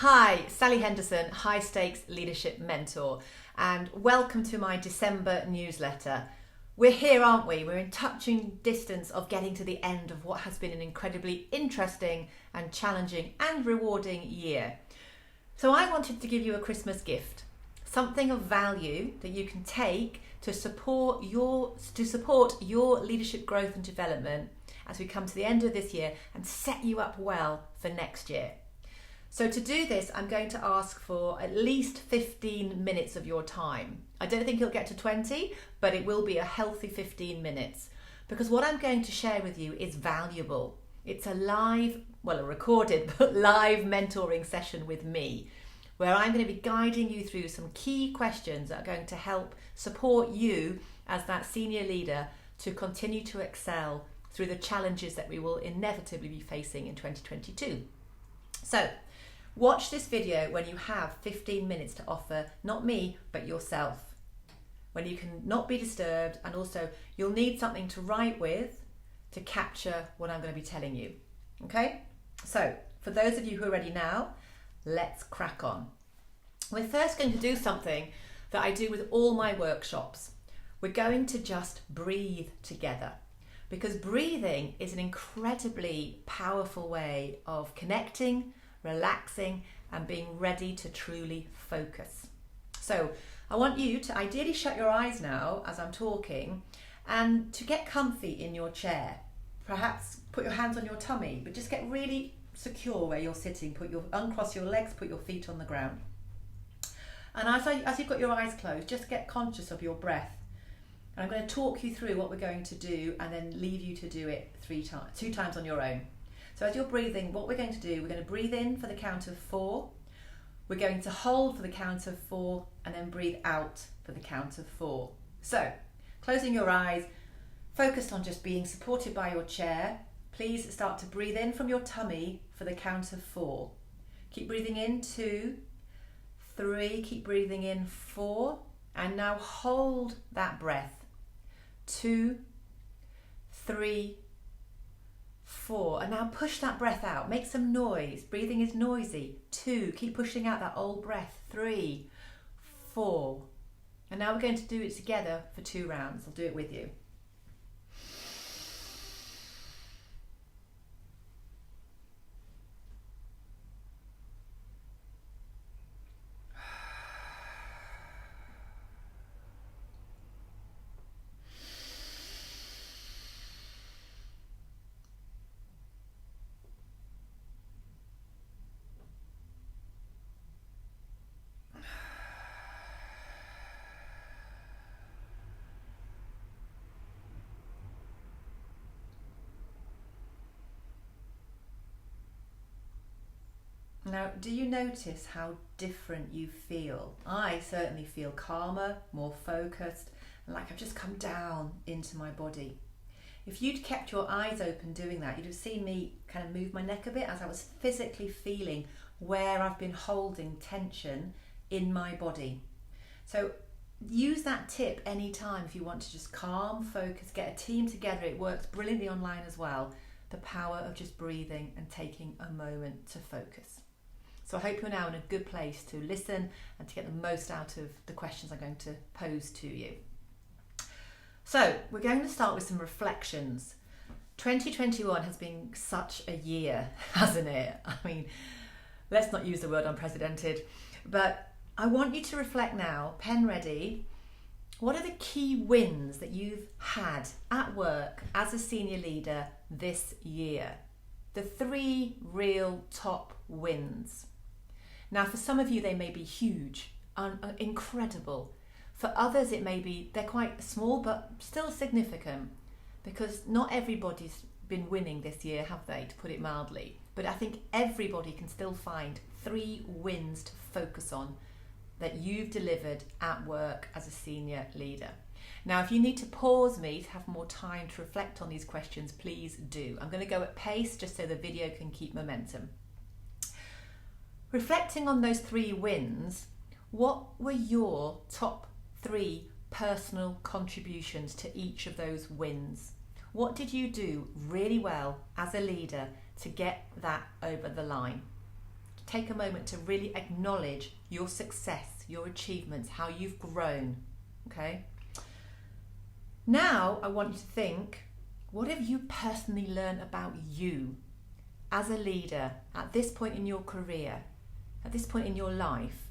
Hi, Sally Henderson, High Stakes Leadership Mentor, and welcome to my December newsletter. We're here, aren't we? We're in touching distance of getting to the end of what has been an incredibly interesting and challenging and rewarding year. So I wanted to give you a Christmas gift, something of value that you can take to support your leadership growth and development as we come to the end of this year and set you up well for next year. So to do this, I'm going to ask for at least 15 minutes of your time. I don't think it'll get to 20, but it will be a healthy 15 minutes because what I'm going to share with you is valuable. It's a recorded, but live mentoring session with me, where I'm going to be guiding you through some key questions that are going to help support you as that senior leader to continue to excel through the challenges that we will inevitably be facing in 2022. So, watch this video when you have 15 minutes to offer, not me, but yourself. When you can not be disturbed, and also you'll need something to write with to capture what I'm going to be telling you. Okay? So, for those of you who are ready now, let's crack on. We're first going to do something that I do with all my workshops. We're going to just breathe together, because breathing is an incredibly powerful way of connecting, relaxing, and being ready to truly focus. So I want you to ideally shut your eyes now as I'm talking and to get comfy in your chair. Perhaps put your hands on your tummy, but just get really secure where you're sitting. Uncross your legs, put your feet on the ground. And as you've got your eyes closed, just get conscious of your breath. And I'm going to talk you through what we're going to do and then leave you to do it 2 times on your own. So as you're breathing, what we're going to do, we're going to breathe in for the count of 4. We're going to hold for the count of 4 and then breathe out for the count of 4. So, closing your eyes, focused on just being supported by your chair. Please start to breathe in from your tummy for the count of 4. Keep breathing in, 2, 3, keep breathing in, 4. And now hold that breath. 2, 3, 4, and now push that breath out. Make some noise. Breathing is noisy. 2, keep pushing out that old breath. 3, 4, and now we're going to do it together for 2 rounds. I'll do it with you. Now, do you notice how different you feel? I certainly feel calmer, more focused, and like I've just come down into my body. If you'd kept your eyes open doing that, you'd have seen me kind of move my neck a bit as I was physically feeling where I've been holding tension in my body. So use that tip anytime if you want to just calm, focus, get a team together. It works brilliantly online as well. The power of just breathing and taking a moment to focus. So I hope you're now in a good place to listen and to get the most out of the questions I'm going to pose to you. So we're going to start with some reflections. 2021 has been such a year, hasn't it? I mean, let's not use the word unprecedented, but I want you to reflect now, pen ready. What are the key wins that you've had at work as a senior leader this year? The 3 real top wins. Now, for some of you, they may be huge, incredible. For others, it may be they're quite small, but still significant, because not everybody's been winning this year, have they, to put it mildly? But I think everybody can still find 3 wins to focus on that you've delivered at work as a senior leader. Now, if you need to pause me to have more time to reflect on these questions, please do. I'm going to go at pace just so the video can keep momentum. Reflecting on those 3 wins, what were your top 3 personal contributions to each of those wins? What did you do really well as a leader to get that over the line? take a moment to really acknowledge your success, your achievements, how you've grown. Okay? Now I want you to think, what have you personally learned about you as a leader at this point in your career, at this point in your life,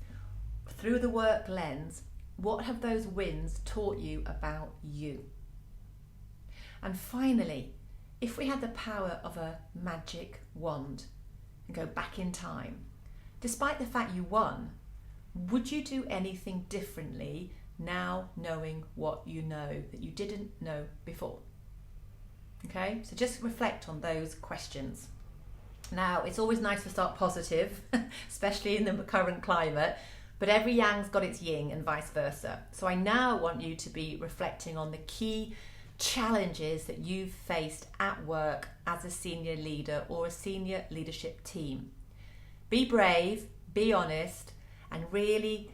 through the work lens? What have those wins taught you about you? And finally, if we had the power of a magic wand and go back in time, despite the fact you won, would you do anything differently now knowing what you know that you didn't know before? Okay, so just reflect on those questions. Now, it's always nice to start positive, especially in the current climate, but every yang's got its yin and vice versa. So I now want you to be reflecting on the key challenges that you've faced at work as a senior leader or a senior leadership team. Be brave, be honest, and really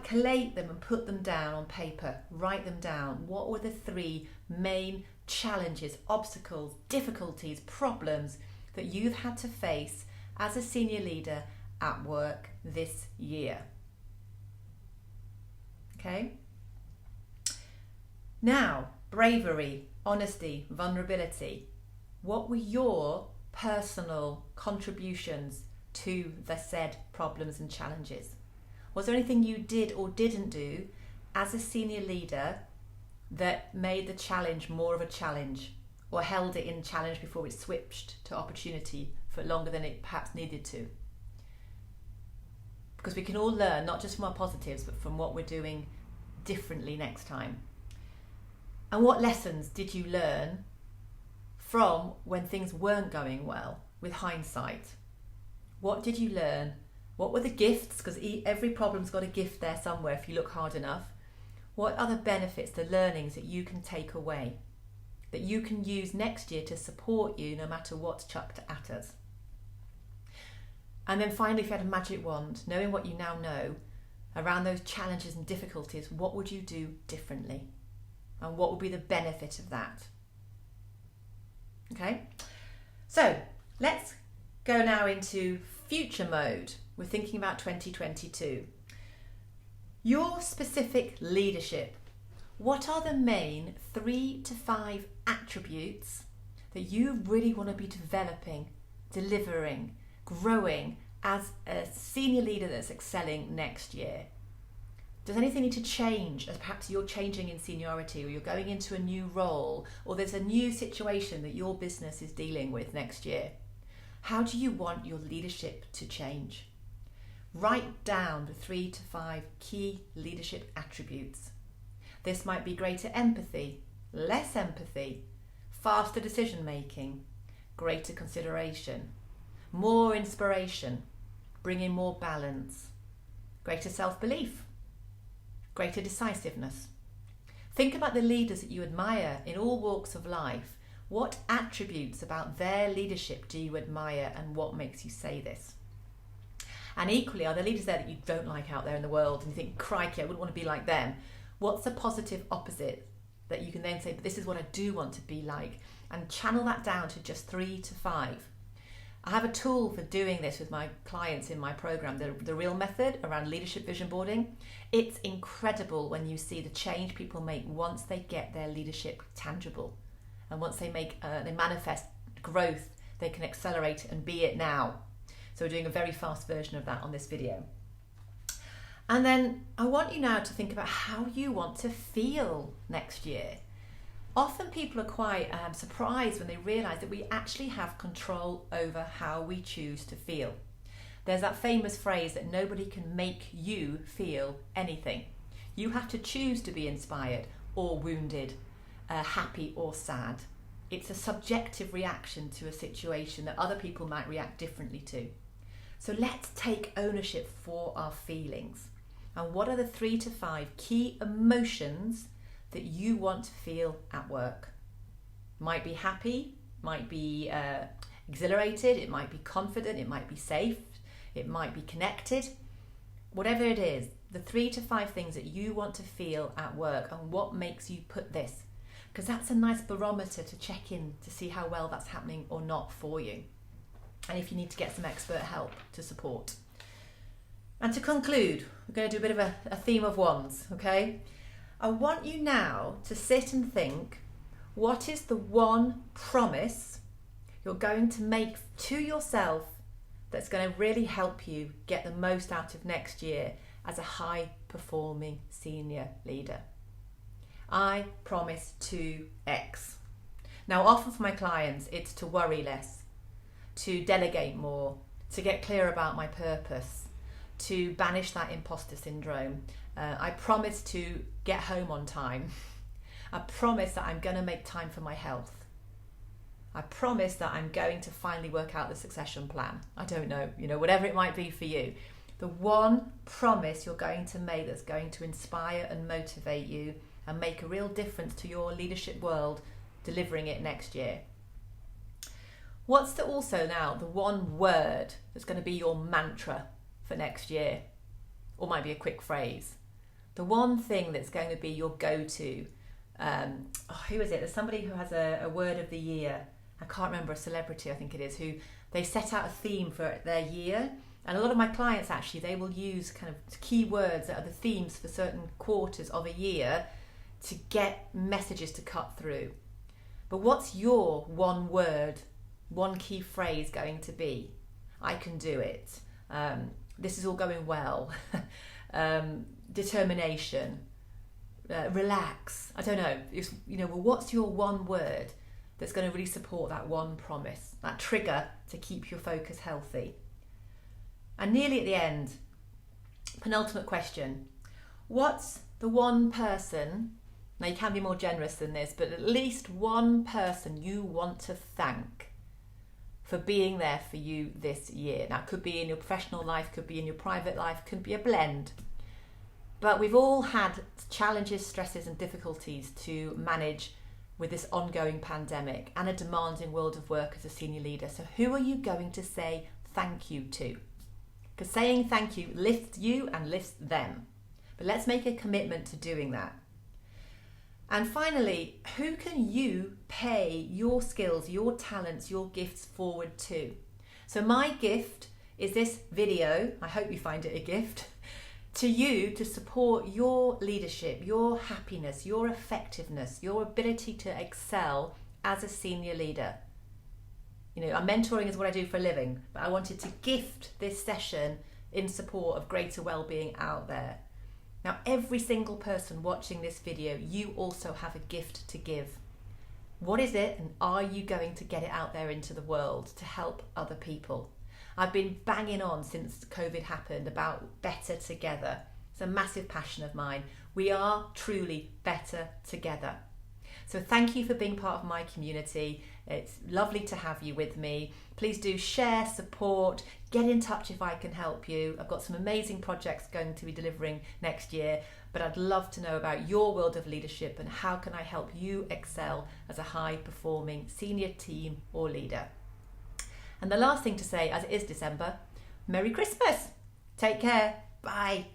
collate them and put them down on paper. Write them down. What were the 3 main challenges, obstacles, difficulties, problems that you've had to face as a senior leader at work this year? Okay? Now, bravery, honesty, vulnerability. What were your personal contributions to the said problems and challenges? Was there anything you did or didn't do as a senior leader that made the challenge more of a challenge, or held it in challenge before it switched to opportunity for longer than it perhaps needed to? Because we can all learn, not just from our positives, but from what we're doing differently next time. And what lessons did you learn from when things weren't going well with hindsight? What did you learn? What were the gifts? Because every problem's got a gift there somewhere if you look hard enough. What are the benefits, the learnings that you can take away, that you can use next year to support you no matter what's chucked at us? And then finally, if you had a magic wand, knowing what you now know around those challenges and difficulties, what would you do differently? And what would be the benefit of that? Okay, so let's go now into future mode. We're thinking about 2022. Your specific leadership. What are the main 3 to 5 attributes that you really want to be developing, delivering, growing as a senior leader that's excelling next year? Does anything need to change as perhaps you're changing in seniority, or you're going into a new role, or there's a new situation that your business is dealing with next year? How do you want your leadership to change? Write down the 3 to 5 key leadership attributes. This might be greater empathy, less empathy, faster decision making, greater consideration, more inspiration, bringing more balance, greater self-belief, greater decisiveness. Think about the leaders that you admire in all walks of life. What attributes about their leadership do you admire, and what makes you say this? And equally, are there leaders there that you don't like out there in the world and you think, crikey, I wouldn't want to be like them? What's the positive opposite that you can then say, but this is what I do want to be like, and channel that down to just 3 to 5. I have a tool for doing this with my clients in my program, the Real Method around leadership vision boarding. It's incredible when you see the change people make once they get their leadership tangible, and once they manifest growth, they can accelerate and be it now. So we're doing a very fast version of that on this video. And then I want you now to think about how you want to feel next year. Often people are quite surprised when they realise that we actually have control over how we choose to feel. There's that famous phrase that nobody can make you feel anything. You have to choose to be inspired or wounded, happy or sad. It's a subjective reaction to a situation that other people might react differently to. So let's take ownership for our feelings. And what are the 3 to 5 key emotions that you want to feel at work? Might be happy, might be exhilarated, it might be confident, it might be safe, it might be connected. Whatever it is, the 3 to 5 things that you want to feel at work, and what makes you put this, because that's a nice barometer to check in to see how well that's happening or not for you. and if you need to get some expert help to support. And to conclude, we're going to do a bit of a theme of wands, okay? I want you now to sit and think, what is the one promise you're going to make to yourself that's going to really help you get the most out of next year as a high-performing senior leader? I promise to X. Now, often for my clients, it's to worry less, to delegate more, to get clear about my purpose, to banish that imposter syndrome. I promise to get home on time. I promise that I'm going to make time for my health. I promise that I'm going to finally work out the succession plan. I don't know, whatever it might be for you. The one promise you're going to make that's going to inspire and motivate you and make a real difference to your leadership world, delivering it next year. What's the one word that's going to be your mantra for next year? Or might be a quick phrase. The one thing that's going to be your go-to. Who is it? There's somebody who has a word of the year. I can't remember, a celebrity I think it is, who they set out a theme for their year. And a lot of my clients actually, they will use kind of key words that are the themes for certain quarters of a year to get messages to cut through. But what's your one word, one key phrase going to be? I can do it. This is all going well. Determination. Relax. I don't know. What's your one word that's going to really support that one promise, that trigger to keep your focus healthy? And nearly at the end, penultimate question. What's the one person, now you can be more generous than this, but at least one person you want to thank for being there for you this year? Now, it could be in your professional life, could be in your private life, could be a blend. But we've all had challenges, stresses and difficulties to manage with this ongoing pandemic and a demanding world of work as a senior leader. So who are you going to say thank you to? Because saying thank you lifts you and lifts them. But let's make a commitment to doing that. And finally, who can you pay your skills, your talents, your gifts forward to? So my gift is this video. I hope you find it a gift. To you to support your leadership, your happiness, your effectiveness, your ability to excel as a senior leader. Mentoring is what I do for a living, but I wanted to gift this session in support of greater well-being out there. Now, every single person watching this video, you also have a gift to give. What is it, and are you going to get it out there into the world to help other people? I've been banging on since COVID happened about better together. It's a massive passion of mine. We are truly better together. So thank you for being part of my community. It's lovely to have you with me. Please do share, support, get in touch if I can help you. I've got some amazing projects going to be delivering next year, but I'd love to know about your world of leadership and how can I help you excel as a high-performing senior team or leader. And the last thing to say, as it is December, Merry Christmas. Take care. Bye.